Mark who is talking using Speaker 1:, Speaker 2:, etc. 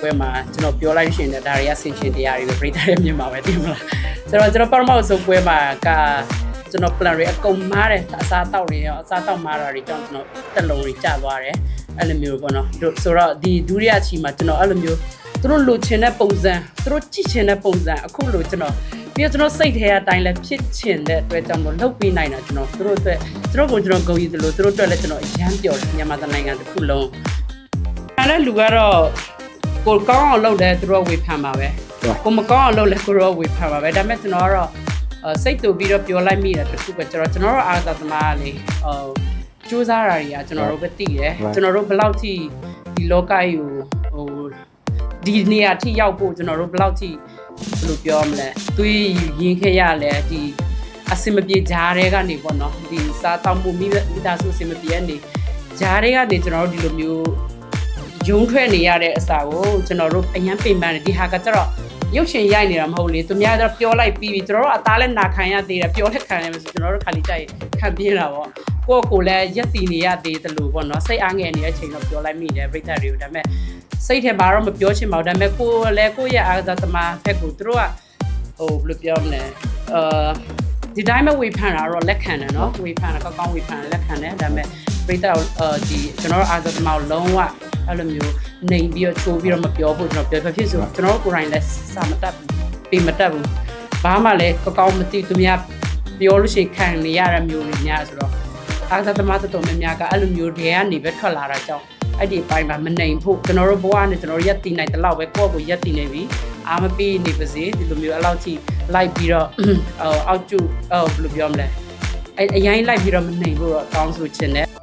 Speaker 1: ပွဲမှာကျွန်တော်ပြောလိုက်ရှင်တဲ့ဒါတွေကဆင်ရှင်တရားတွေပဲပြည်သားတွေမြင်မှာပဲတင်မလားကျွန်တော်ပထမဆုံးပွဲမှာကကျွန်တော် plan တွေအကုန်မားတယ်အစားတောက်တွေရောအစားတောက်မားတာတွေကြောင့်ကျွန်တော်တက်လုံးတွေကျသွားတယ်အဲ့လိုမျိုးပေါ့နော်ဆိုတော့ဒီဒုတိယချီမှာကျွန်တော်အဲ့လိုမျိုးသူတို့လိုချင်တဲ့ပုံစံသူတို့ကြည့်ချင်တဲ့ပုံစံအခုလိုကျွန်တော်ပြီးတော့ကျွန်တော်စိတ်ထဲအတိုင်းလည်းဖြစ်ချင်တဲ့အတွက်ကြောင့်မလုပ်ပေးနိုင်တာကျွန်တော်သူတို့အတွက်ကျွန်တော်ကိုကျွန်တော်ဂုဏ်ယူသလိုသူတို့အတွက်လည်းကျွန်တော်အရန်ပျော်တယ်မြန်မာနိုင်ငံတစ်ခုလုံးအဲ့ဒါလူကတော့ကိုကောင်းအောင်လုပ်တယ်သူတို့ဝေဖန်ပါပဲကိုမကောင်းအောင်လုပ်လဲကိုတော့ဝေဖန်ပါပဲဒါပေမဲ့ကျွန်တော်ကတော့စိတ်တူပြီးတော့ပြောလိုက်မိတယ်တခုပဲကျွန်တော်တို့အားသာသမားလေစူးစမ်းတာတွေကကျွန်တော်တို့ပဲသိတယ်ကျွန်တော်တို့ဘယ်လောက်ထိဒီလောကကြီးကိုဒီနေရာထိရောက်ဖို့ကျွန်တော်တို့ဘယ်လောက်ထိဘယ်လိုပြောမလဲသွေးရင်ခဲ့ရလဲဒီအစင်မပြေဂျားတွေကနေပေါ့နော်ဒီစားတောက်မှုမိသားစုအစင်မပြေနေဂျားတွေကနေကျွန်တော်တို့ဒီလိုမျိုးယုံထွက်နေရတဲ့အစာကိုကျွန်တော်တို့အရန်ပင်ပန်းတယ်ဒီဟာကကျတော့ရုပ်ရှင်ရိုက်နေတာမဟုတ်လေသူများတော့ပြောလိုက်ပြီးကျွန်တော်တို့အသားလည်းနာခံရသေးတယ်ပြောလက်ခံရမယ်ဆိုကျွန်တော်တို့ခါလီကြိုက်ခံပြင်းတာပေါ့ကိုလည်းရက်တီနေရသေးတယ်လို့ပေါ့နော်စိတ်အားငယ်နေတဲ့အချိန်တော့ပြောလိုက်မိတယ်ပြိတ္တတွေကိုဒါပေမဲ့စိတ်ထဲမှာတော့မပြောချင်ပါဘူးဒါပေမဲ့ကိုလည်းကိုရဲ့အားသာသမားဖက်ကိုသူတို့ကဘယ်လိုပြောမလဲဒီတိုင်းမဲ့ဝေဖန်တာတော့လက်ခံတယ်နော်ဝေဖန်တာကောင်းဝေဖန်လက်ခံတယ်ဒါပေမဲ့ပြိတ္တဒီကျွန်တော်တို့အားသာသမားကိုလုံးဝအဲ့လိုမျိုးနေပြီးတော့ချိုးပြီးတော့မပြောဖို့ကျွန်တော်ပြောဖြစ်ဆိုကျွန်တော်တို့ကိုယ်တိုင်လည်းစာမတတ်ဘူးပြင်မတတ်ဘူးဘာမှလည်းကောင်းမသိသူများပြောလို့ရှိရင်ခံနေရတဲ့မျိုးတွေများဆိုတော့အားသာသမားတော်များများကအဲ့လိုမျိုးတွေကနေပဲထွက်လာတာကြောင့်အဲ့ဒီအပိုင်းမှာမနိုင်ဖို့ကျွန်တော်တို့ဘဝနဲ့ကျွန်တော်ရက်တည်နိုင်တဲ့လောက်ပဲကိုယ့်ကိုရက်တည်နေပြီအားမပေးနေပါစေဒီလိုမျိုးအဲ့လောက်ထိလိုက်ပြီးတော့အောက်ကျဘယ်လိုပြောမလဲအရင်လိုက်ပြီးတော့မနိုင်ဘူးတော့တောင်းဆိုချင်တယ်